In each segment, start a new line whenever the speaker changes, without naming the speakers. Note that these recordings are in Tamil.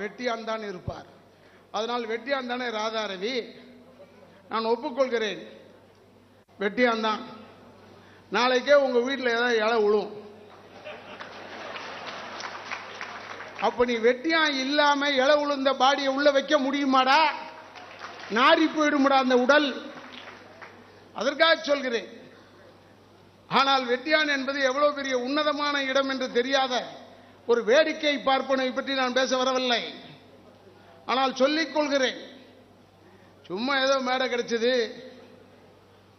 வெட்டியான் தான் இருப்பார். அதனால் வெட்டியான் தானே ராதாரவி? நான் ஒப்புக்கொள்கிறேன், வெட்டியான் தான். நாளைக்கே உங்க வீட்டில் ஏதாவது இலை விழும். அப்ப நீ வெட்டியான் இல்லாம இலை உளுந்த பாடியை உள்ள வைக்க முடியுமாடா? நாரி போயிடுமாடா அந்த உடல். அதற்காக சொல்கிறேன். ஆனால் வெட்டியான் என்பது எவ்வளவு பெரிய உன்னதமான இடம் என்று தெரியாத ஒரு வேடிக்கை பார்ப்பனை பற்றி நான் பேச வரவில்லை. ஆனால் சொல்லிக் கொள்கிறேன். சும்மா ஏதோ மேடை கிடைச்சது,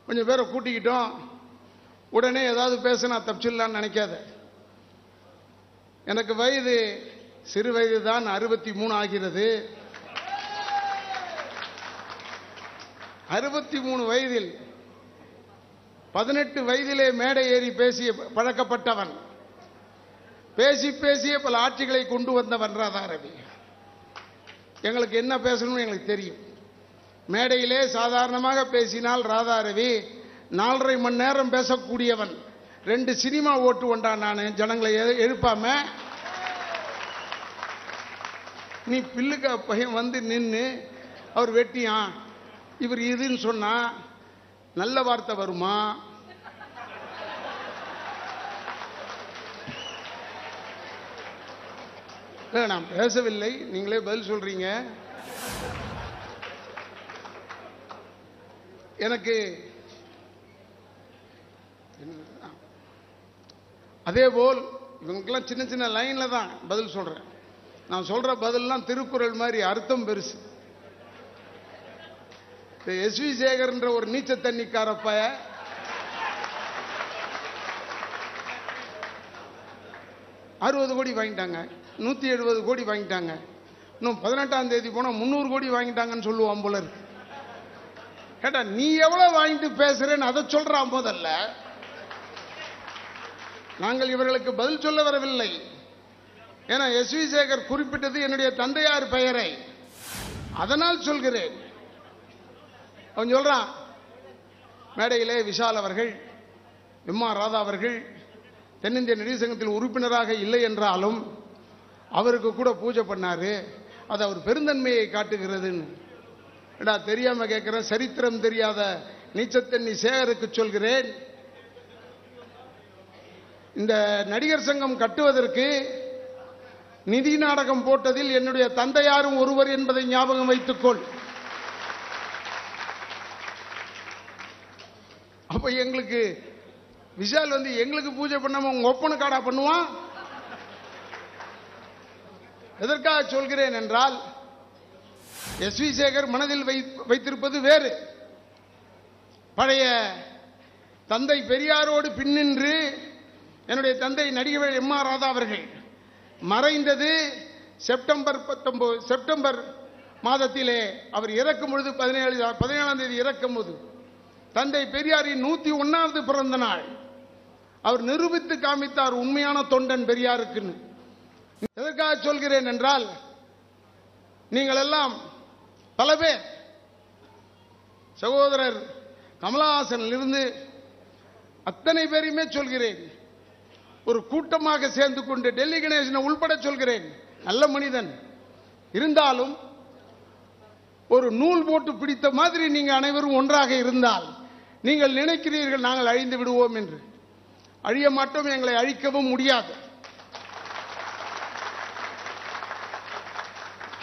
கொஞ்சம் பேரை கூட்டிக்கிட்டோம், உடனே ஏதாவது பேசினா தப்பிச்சிடலான்னு நினைக்காத. எனக்கு வயது சிறு வயது தான், 63 ஆகிறது. 63 வயதில் 18 வயதிலே மேடை ஏறி பேசிய பழக்கப்பட்டவன், பேசி பேசிய பல ஆட்சிகளை கொண்டு வந்தவன் ராதாரவி. எங்களுக்கு என்ன பேசணும்னு எங்களுக்கு தெரியும். மேடையிலே சாதாரணமாக பேசினால் ராதாரவி 4.5 மணி நேரம் பேசக்கூடியவன். 2 சினிமா ஓட்டு வந்தான் நான் ஜனங்களை எழுப்பாம. நீ பில்லுக்க பையன் வந்து நின்று அவர் வெட்டியான் இவர் இதுன்னு சொன்னா நல்ல வார்த்தை வருமா? நான் பேசவில்லை, நீங்களே பதில் சொல்றீங்க. எனக்கு அதே போல் இவங்களுக்கெல்லாம் சின்ன சின்ன லைன்ல தான் பதில் சொல்றேன். நான் சொல்ற பதில்லாம் திருக்குறள் மாதிரி அர்த்தம் பெருசு. எஸ்வி சேகர் என்ற ஒரு நீச்ச தண்ணிக்காரப்ப 60 கோடி வாங்கிட்டாங்க, 170 கோடி வாங்கிட்டாங்க. இன்னும் 18ஆம் தேதி போனா 300 கோடி வாங்கிட்டாங்கன்னு சொல்லுவான் போல இருக்கு. கேட்டா நீ எவ்வளவு வாங்கிட்டு பேசுறேன்னு அதை சொல்றான். போதல்ல நாங்கள் இவர்களுக்கு பதில் சொல்ல வரவில்லை. ஏன்னா எஸ்வி சேகர் குறிப்பிட்டது என்னுடைய தந்தையார் பெயரை, அதனால் சொல்கிறேன். அவன் சொல்றான் மேடையிலே விஷால் அவர்கள், எம்.ஆர். ராதா அவர்கள் தென்னிந்திய நடிகர் சங்கத்தில் உறுப்பினராக இல்லை என்றாலும் அவருக்கு கூட பூஜை பண்ணாரு, அது அவர் பெருந்தன்மையை காட்டுகிறதுன்னு. தெரியாம கேட்கிறேன், சரித்திரம் தெரியாத நீச்சத்தண்ணி சேகருக்கு சொல்கிறேன், இந்த நடிகர் சங்கம் கட்டுவதற்கு நிதி நாடகம் போட்டதில் என்னுடைய தந்தையாரும் ஒருவர் என்பதை ஞாபகம் வைத்துக்கொள். அப்ப எங்களுக்கு விஷால் வந்து எங்களுக்கு பூஜை பண்ணாம உங்க ஒப்பனு காடா பண்ணுவான். எதற்காக சொல்கிறேன் என்றால், எஸ்வி சேகர் மனதில் வைத்திருப்பது வேறு. பழைய தந்தை பெரியாரோடு பின்னின்று என்னுடைய தந்தை நடிகர் எம்.ஆர். ராதா அவர்கள் மறைந்தது செப்டம்பர் மாதத்திலே. அவர் இறக்கும் பொழுது 17ஆம் தேதி இறக்கும் போது தந்தை பெரியாரின் 101வது பிறந்த நாள். அவர் நிரூபித்து காமித்தார் உண்மையான தொண்டன் பெரியாருக்குன்னு. எதற்காக சொல்கிறேன் என்றால், நீங்கள் எல்லாம் பல பேர் சகோதரர் கமலஹாசனில் இருந்து அத்தனை பேரையுமே சொல்கிறேன், ஒரு கூட்டமாக சேர்ந்து கொண்டு டெல்லி கணேசனை உள்பட சொல்கிறேன், நல்ல மனிதன் இருந்தாலும் ஒரு நூல் போட்டு பிடித்த மாதிரி நீங்க அனைவரும் ஒன்றாக இருந்தால் நீங்கள் நினைக்கிறீர்கள் நாங்கள் அழிந்து விடுவோம் என்று. அழிய மாட்டோம், எங்களை அழிக்கவும் முடியாது.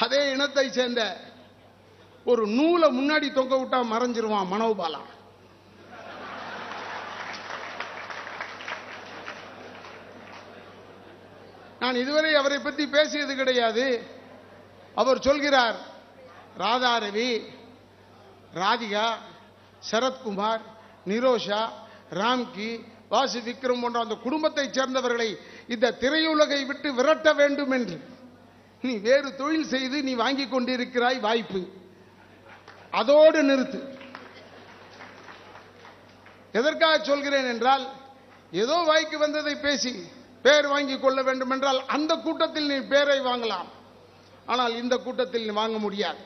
அதே இனத்தை சேர்ந்த ஒரு நூலை முன்னாடி தொங்க விட்டா மறைஞ்சிருவான் மனோபாலா. நான் இதுவரை அவரை பற்றி பேசியது கிடையாது. அவர் சொல்கிறார், ராதாரவி, ராதிகா, சரத்குமார், நிரோஷா, ராம்கி, வாசு விக்ரம் போன்ற அந்த குடும்பத்தை சேர்ந்தவர்களை இந்த திரையுலகை விட்டு விரட்ட வேண்டும் என்று. நீ வேறு தொழில் செய்து நீ வாங்கி கொண்டிருக்கிறாய் வாய்ப்பு, அதோடு நிறுத்து. எதற்காக சொல்கிறேன் என்றால், ஏதோ வாய்க்கு வந்ததை பேசி பேர் வாங்கி கொள்ள வேண்டும் என்றால் அந்த கூட்டத்தில் நீ பேரை வாங்கலாம், ஆனால் இந்த கூட்டத்தில் நீ வாங்க முடியாது.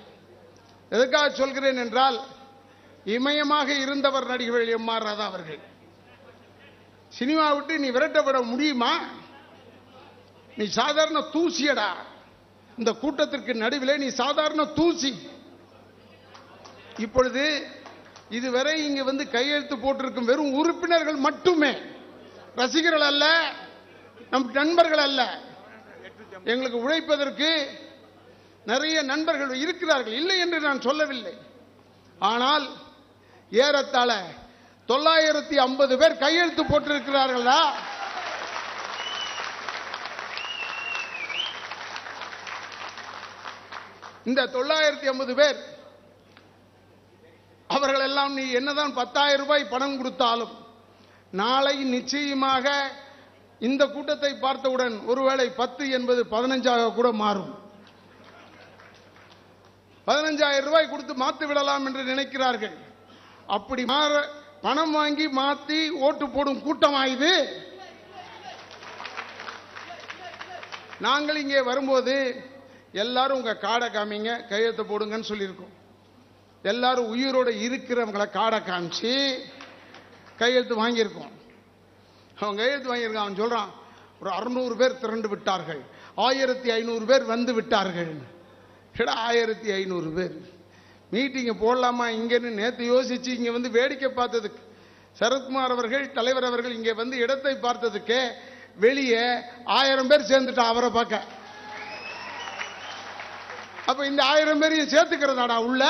எதற்காக சொல்கிறேன் என்றால், இமயமாக இருந்தவர் நடிகர் எம்.ஆர். ராதா அவர்கள். சினிமா விட்டு நீ விரட்டப்பட முடியுமா? நீ சாதாரண தூசியடா. இந்த கூட்டத்திற்கு நடுவிலே நீ சாதாரண தூசி. இப்பொழுது இதுவரை இங்க வந்து கையெழுத்து போட்டிருக்கும் வெறும் உறுப்பினர்கள் மட்டுமே, ரசிகர்கள் அல்ல, நம் நண்பர்கள் அல்ல. எங்களுக்கு உழைப்பதற்கு நிறைய நண்பர்கள் இருக்கிறார்கள், இல்லை என்று நான் சொல்லவில்லை. ஆனால் ஏறத்தாழ 950 பேர் கையெழுத்து போட்டிருக்கிறார்களா? இந்த 950 பேர் அவர்கள் எல்லாம் நீ என்னதான் 10,000 ரூபாய் பணம் கொடுத்தாலும் நாளை நிச்சயமாக இந்த கூட்டத்தை பார்த்தவுடன் ஒருவேளை 10 என்பது 15 கூட மாறும். 15,000 ரூபாய் கொடுத்து மாற்றி விடலாம் என்று நினைக்கிறார்கள். அப்படி பணம் வாங்கி மாத்தி ஓட்டு போடும் கூட்டமா இது? நாங்கள் இங்கே வரும்போது எல்லாரும் உங்க காடை காமிங்க, கையெழுத்து போடுங்கன்னு சொல்லியிருக்கோம். எல்லாரும் உயிரோட இருக்கிறவங்களை காடை காமிச்சு கையெழுத்து வாங்கியிருக்கோம். அவன் கையெழுத்து வாங்கியிருக்கான். அவன் சொல்றான், ஒரு 600 பேர் திரண்டு விட்டார்கள், 1500 பேர் வந்து விட்டார்கள். 1500 பேர் மீட்டிங்க போடலாமா இங்கன்னு நேற்று யோசிச்சு இங்க வந்து வேடிக்கை பார்த்ததுக்கு, சரத்குமார் அவர்கள் தலைவர் அவர்கள் இங்கே வந்து இடத்தை பார்த்ததுக்கு வெளியே 1000 பேர் சேர்ந்துட்டான் அவரை பார்க்க. அப்ப இந்த 1000 பேரையும் சேர்த்துக்கிறதாடா உள்ள?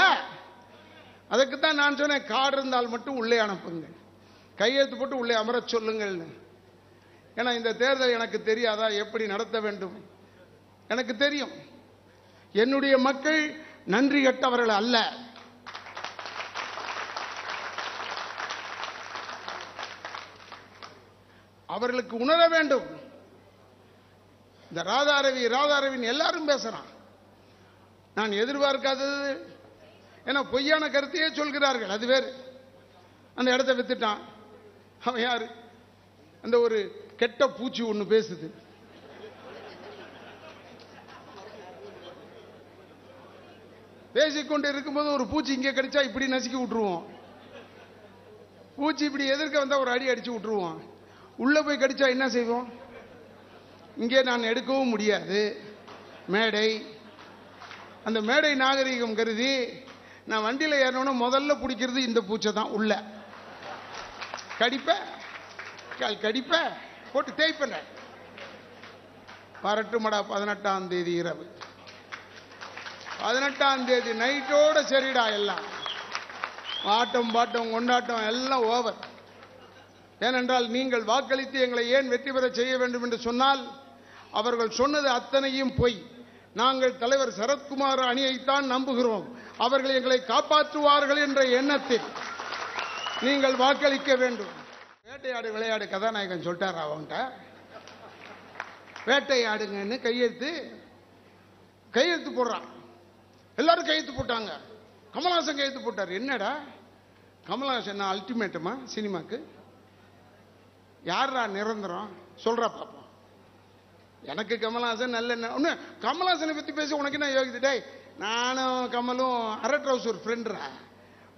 அதுக்குத்தான் நான் சொன்னேன், கார்டு இருந்தால் மட்டும் உள்ளே அனுப்புங்க, கையெழுத்து போட்டு உள்ளே அமர சொல்லுங்கள். ஏன்னா இந்த தேர்தல் எனக்கு தெரியாதா எப்படி நடத்த வேண்டும்? எனக்கு தெரியும். என்னுடைய மக்கள் நன்றி கெட்டவர்கள் அல்ல. அவர்களுக்கு உணர வேண்டும். இந்த ராதாரவின் எல்லாரும் பேசுறான். நான் எதிர்பார்க்காதது, ஏன்னா பொய்யான கருத்தையே சொல்கிறார்கள், அது வேறு. அந்த இடத்தை வித்துட்டான். அவன் யாரு? அந்த ஒரு கெட்ட பூச்சி ஒண்ணு பேசுது. பேசிக்கொண்டு இருக்கும்போது ஒரு பூச்சி இங்கே கிடைச்சா இப்படி நசுக்கி விட்டுருவோம். பூச்சி இப்படி எதிர்க்க வந்தா ஒரு அடி அடிச்சு விட்டுருவோம். உள்ள போய் கடிச்சா என்ன செய்வோம்? இங்கே நான் எடுக்கவும் முடியாது மேடை. அந்த மேடை நாகரிகம் கருதி நான் வண்டியில் ஏறணும்னா முதல்ல பிடிக்கிறது இந்த பூச்சை தான். உள்ள கடிப்ப போட்டு தேய்ப்ப. வரட்டுமடா 18ஆம் தேதி இரவு, 18ஆம் தேதி நைட்டோட சரிடா. எல்லாம் ஆட்டம் பாட்டம் கொண்டாட்டம் எல்லாம் ஓவர். ஏனென்றால் நீங்கள் வாக்களித்து எங்களை ஏன் வெற்றி பெற செய்ய வேண்டும் என்று சொன்னால் அவர்கள் சொன்னது அத்தனையும் பொய். நாங்கள் தலைவர் சரத்குமார் அணியைத்தான் நம்புகிறோம், அவர்கள் எங்களை காப்பாற்றுவார்கள் என்ற எண்ணத்தில் நீங்கள் வாக்களிக்க வேண்டும். வேட்டையாடு விளையாடு கதாநாயகன் சொல்லிட்டார். அவன்கிட்ட வேட்டையாடுங்கன்னு கையெழுத்து போடுறான். எல்லாரும் கையெழுத்து போட்டாங்க. கமல்ஹாசன் கையெழுத்து போட்டார். என்னடா கமல்ஹாசன் அல்டிமேட்டமா சினிமாக்கு? யாரா நிரந்தரம் சொல்றா பாப்போம். எனக்கு கமல்ஹாசன் நல்ல ஒண்ணு. கமல்ஹாசனை பத்தி பேச உனக்கு என்ன யோகிச்சுட்டே? நானும் கமலும் அரை ட்ரவுசர் ஃப்ரெண்ட்ரா,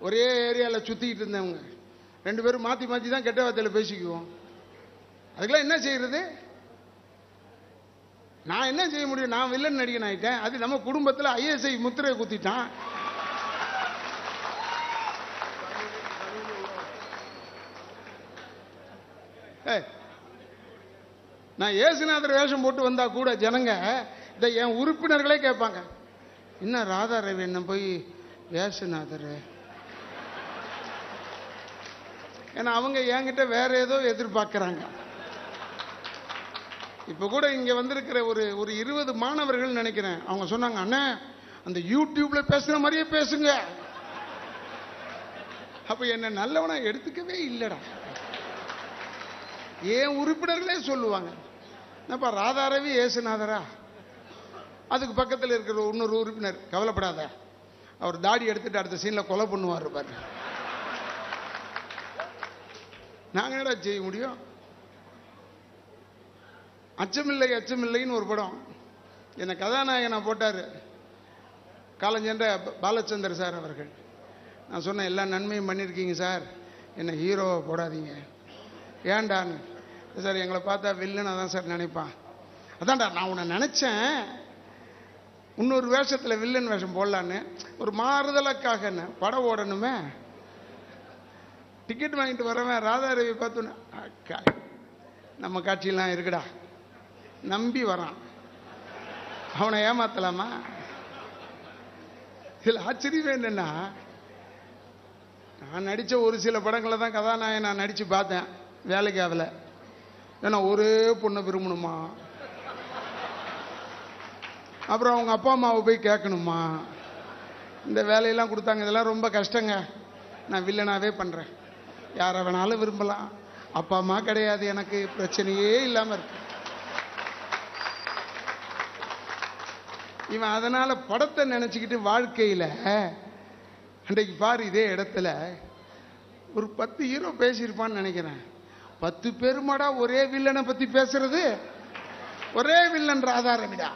ஒரே ஏரியாவில் சுத்திக்கிட்டு இருந்தவங்க. 2 பேரும் மாத்தி மாத்தி தான் கெட்ட வார்த்தையில பேசிக்குவோம். அதுக்கெல்லாம் என்ன செய்யறது? நான் என்ன செய்ய முடியும்? நான் வில்லன் நடிகன் ஆயிட்டேன். அது நம்ம குடும்பத்தில் ISI முத்திரையை குத்திட்டான். நான் ஏசுநாதர் வேஷம் போட்டு வந்தா கூட ஜனங்க இதை என் உறுப்பினர்களே கேட்பாங்க, என்ன ராதாரவி என்ன போய் ஏசுநாதர்? ஏன்னா அவங்க என்கிட்ட வேற ஏதோ எதிர்பார்க்கிறாங்க. இப்ப கூட இங்க வந்திருக்கிற ஒரு 20 மாணவர்கள் நினைக்கிறேன், அவங்க சொன்னாங்க, அண்ணா அந்த யூடியூப்ல பேசுற மாதிரியே பேசுங்க. அப்ப என்ன நல்லவனா எடுத்துக்கவே இல்லடா. ஏன் உறுப்பினர்களே சொல்லுவாங்க, என்னப்பா ராதாரவி ஏசுநாதரா? அதுக்கு பக்கத்தில் இருக்கிற இன்னொரு உறுப்பினர், கவலைப்படாத, அவர் தாடி எடுத்துட்டு அடுத்த சீன்ல கொலை பண்ணுவார் பாரு. நாங்க என்னடா செய்ய முடியும்? அச்சமில்லை அச்சமில்லைன்னு ஒரு படம் என்ன கதாநாயகனா போட்டாரு காலஞ்சென்ற பாலச்சந்தர் சார் அவர்கள். நான் சொன்னேன், எல்லா நன்மையும் பண்ணியிருக்கீங்க சார், என்ன ஹீரோவை போடாதீங்க. ஏண்டான்னு. சார் எங்களை பார்த்தா வில்லனை தான் சார் நினைப்பான். அதான்டா நான் உன்னை நினைச்சேன், இன்னொரு வேஷத்துல வில்லன் வேஷம் போடலான்னு ஒரு மாறுதலுக்காக என்ன படம் ஓடணுமே. டிக்கெட் வாங்கிட்டு வரவன் ராதாரவி பார்த்தோன்னு நம்ம காட்சியெல்லாம் இருக்குடா நம்பி வரான். அவனை ஏமாத்தலாமா? இதில் ஆச்சரியமே என்னன்னா, நான் நடித்த ஒரு சில படங்களை தான் கதாநாயகன் நான் நடித்து பார்த்தேன், வேலைக்கு ஆகல. ஏன்னா ஒரே பொண்ணை விரும்பணுமா, அப்புறம் அவங்க அப்பா அம்மாவை போய் கேட்கணுமா, இந்த வேலையெல்லாம் கொடுத்தாங்க. இதெல்லாம் ரொம்ப கஷ்டங்க. நான் வில்லனாவே பண்ணுறேன். யாரை வேணாலும் விரும்பலாம். அப்பா அம்மா கிடையாது, எனக்கு பிரச்சனையே இல்லாமல் இருக்கு. இவன் அதனால படத்தை நினைச்சுக்கிட்டு வாழ்க்கையில அன்றைக்கு பாரு இதே இடத்துல ஒரு 10 ஹீரோ பேசியிருப்பான்னு நினைக்கிறேன். 10 பேருமாடா ஒரே வில்லனை பத்தி பேசுறது. ஒரே வில்லன் ராதாரவிடா.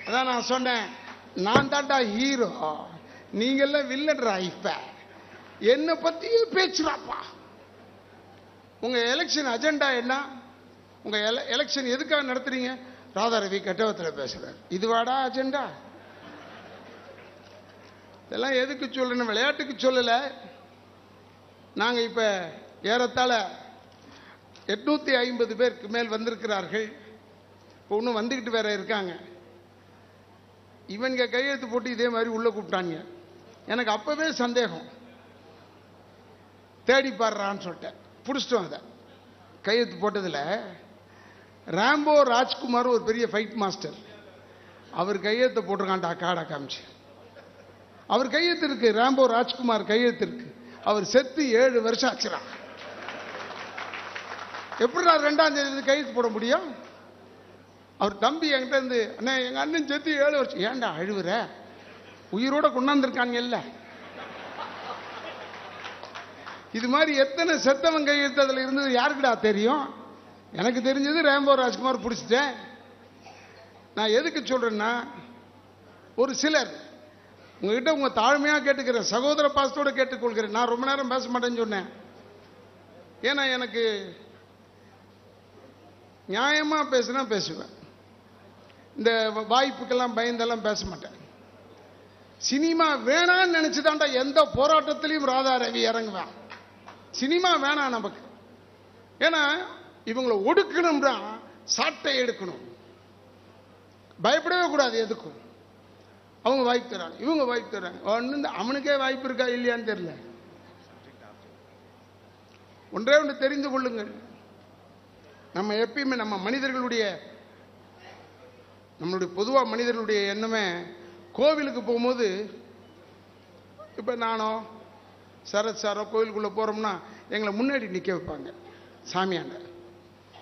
அதான் நான் சொன்னேன், நான் தாண்டா ஹீரோ, நீங்கெல்லாம் வில்லன்ரா. இப்ப என்ன பத்தியே பேசுறாப்பா. உங்க எலெக்ஷன் அஜெண்டா என்ன? உங்க எலெக்ஷன் எதுக்காக நடத்துறீங்க? ராதாரவி கெட்டவத்தில் பேசுறார். இதுவாடா அஜெண்டா? இதெல்லாம் எதுக்கு சொல்லணும்? விளையாட்டுக்கு சொல்லல. நாங்க இப்ப ஏறத்தாழ 850 பேருக்கு மேல் வந்திருக்கிறார்கள். இப்போ இன்னும் வந்துகிட்டு வேற இருக்காங்க. இவங்க கையெழுத்து போட்டு இதே மாதிரி உள்ள கூப்பிட்டாங்க. எனக்கு அப்பவே சந்தேகம், தேடி பாடுறான்னு சொல்லிட்டேன். பிடிச்சிட்டோம். அதை கையெழுத்து போட்டதுல ராம்போ ராஜ்குமார் ஒரு பெரிய ஃபைட் மாஸ்டர், அவர் கையெழுத்து போட்டிருக்காண்டா. காடா காமிச்சு அவர் கையெழுத்து இருக்கு. ராம்போ ராஜ்குமார் கையெழுத்து இருக்கு. அவர் செத்து 7 வருஷம் ஆச்சுரா. எப்படி 2ஆம் தேதி கையெழுத்து போட முடியும்? அவர் தம்பி என்கிட்ட இருந்து, அண்ணா எங்க அண்ணன் செத்து 7 வருஷம். ஏன்டா அழுவுற? உயிரோட கொண்டாந்துருக்காங்க இல்ல. இது மாதிரி எத்தனை செத்தவன் கையெழுத்து அதுல இருந்தது யாருக்குடா தெரியும்? எனக்கு தெரிஞ்சது ராம்போ ராஜ்குமார் பிடிச்சிட்டேன். நான் எதுக்கு சொல்றேன்னா, ஒரு சிலர் உங்ககிட்ட உங்க தாழ்மையா கேட்டுக்கிறேன், சகோதர பாசத்தோட கேட்டுக்கொள்கிறேன். நான் ரொம்ப நேரம் பேச மாட்டேன்னு சொன்னேன். ஏன்னா எனக்கு நியாயமா பேசுனா பேசுவேன். இந்த வாய்ப்புக்கெல்லாம் பயந்தெல்லாம் பேச மாட்டேன். சினிமா வேணான்னு நினைச்சுதான்டா எந்த போராட்டத்திலையும் ராதாரவி இறங்குவேன். சினிமா வேணாம் நமக்கு. ஏன்னா இவங்களை ஒடுக்கணும்னா சாட்டை எடுக்கணும். பயப்படவே கூடாது எதுக்கும். அவங்க வாய்ப்பு தராங்க, இவங்க வாய்ப்பு தராங்க. ஒன்று அவனுக்கே வாய்ப்பு இருக்கா இல்லையான்னு தெரியல. ஒன்றே ஒன்று தெரிந்து கொள்ளுங்கள், நம்ம எப்பயுமே நம்ம மனிதர்களுடைய நம்மளுடைய பொதுவாக மனிதர்களுடைய எண்ணமே, கோவிலுக்கு போகும்போது இப்போ நானோ சரத் சாரோ கோவிலுக்குள்ளே போகிறோம்னா எங்களை முன்னாடி நிற்க வைப்பாங்க. சாமியாண்ட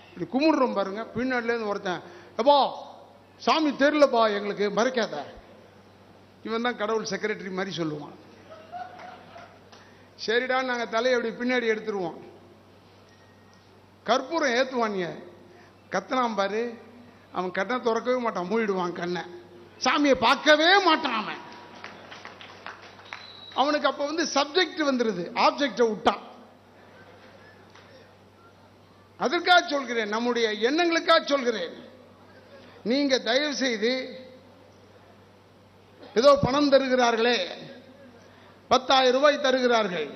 இப்படி கும்பிடுறோம் பாருங்க, பின்னாடிலேருந்து ஒருத்தன், எப்பா சாமி தெரியலப்பா எங்களுக்கு மறைக்காத. இவன் தான் கடவுள் செக்ரட்டரி மாதிரி சொல்லுவான். சரிடா நாங்கள் தலையை அப்படி பின்னாடி எடுத்துருவோம். கற்பூரம் ஏற்றுவாங்க, கத்தனாம் பாரு, அவன் கண்ணை திறக்கவே மாட்டான், மூடிடுவான் கண்ணை. சாமியை பார்க்கவே மாட்டான் அவன். அவனுக்கு அப்ப வந்து சப்ஜெக்ட் வந்துருது, ஆப்ஜெக்டை விட்டான். அதற்காக சொல்கிறேன், நம்முடைய எண்ணங்களுக்காக சொல்கிறேன். நீங்க தயவு செய்து ஏதோ பணம் தருகிறார்களே, 10,000 ரூபாய் தருகிறார்கள்,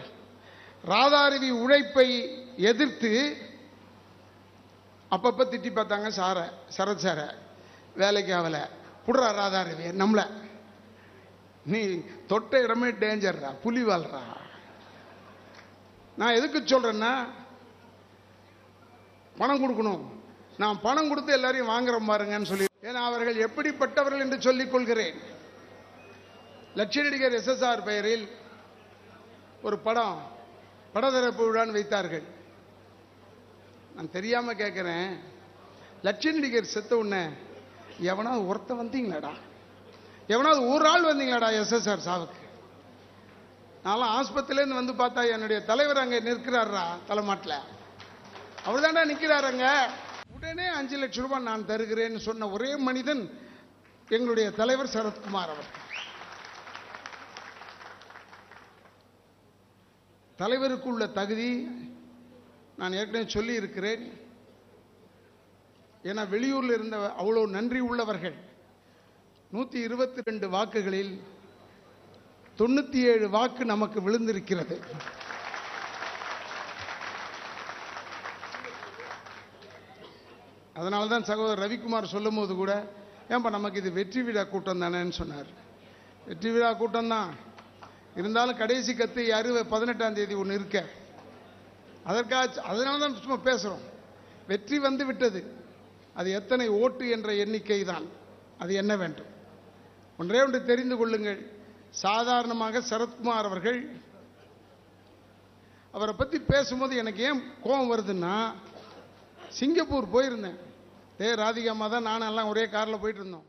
ராதாரவி உழைப்பை எதிர்த்து அப்பப்ப திட்டி பார்த்தாங்க சார சரத் சார, வேலைக்கு ஆகல, புடுறா ராதாரவி நம்மள, நீ தொட்ட இடமே டேஞ்சர்ரா, புலி வாழ்றா. நான் எதுக்கு சொல்றேன்னா, பணம் கொடுக்கணும், நான் பணம் கொடுத்து எல்லாரையும் வாங்குறேன் பாருங்கன்னு சொல்லி. ஏன்னா அவர்கள் எப்படிப்பட்டவர்கள் என்று சொல்லிக் கொள்கிறேன். லட்சிய நடிகர் SSR பெயரில் ஒரு படத்திறப்பு விழான்னு வைத்தார்கள். நான் தெரியாம கேட்கிறேன், லட்சிய நடிகர் செத்த உடனே எவனாவது ஒருத்த வந்தீங்களாடா, எவனாவது ஒரு ஆள் வந்தீங்களாடா SSR சாவுக்கு? நான்லாம் ஆஸ்பத்திரியிலேருந்து வந்து பார்த்தா என்னுடைய தலைவர் அங்கே நிற்கிறாரா தலைமாட்டில், அவர் தாண்டா நிற்கிறாருங்க. உடனே 5 லட்சம் ரூபாய் நான் தருகிறேன்னு சொன்ன ஒரே மனிதன் எங்களுடைய தலைவர் சரத்குமார் அவர். தலைவருக்கு உள்ள தகுதி நான் ஏற்கனவே சொல்லி இருக்கிறேன். ஏன்னா வெளியூர்ல இருந்த அவ்வளவு நன்றி உள்ளவர்கள், 122 வாக்குகளில் 97 வாக்கு நமக்கு விழுந்திருக்கிறது. அதனால்தான் சகோதரர் ரவிக்குமார் சொல்லும் போது கூட ஏன்பா நமக்கு இது வெற்றி விழா கூட்டம் தானேன்னு சொன்னார். வெற்றி விழா கூட்டம் தான் இருந்தாலும் கடைசி கத்து 18ஆம் தேதி ஒன்று இருக்க, அதனால தான் சும்மா பேசுறோம். வெற்றி வந்து விட்டது, அது எத்தனை ஓட்டு என்ற எண்ணிக்கை தான். அது என்ன வேண்டும்? ஒன்றே ஒன்று தெரிந்து கொள்ளுங்கள். சாதாரணமாக சரத்குமார் அவர்கள் அவரை பற்றி பேசும்போது எனக்கு ஏன் கோபம் வருதுன்னா, சிங்கப்பூர் போயிருந்தேன். ராதிகாமா தான் நானும் எல்லாம் ஒரே காரில் போயிட்டு இருந்தோம்.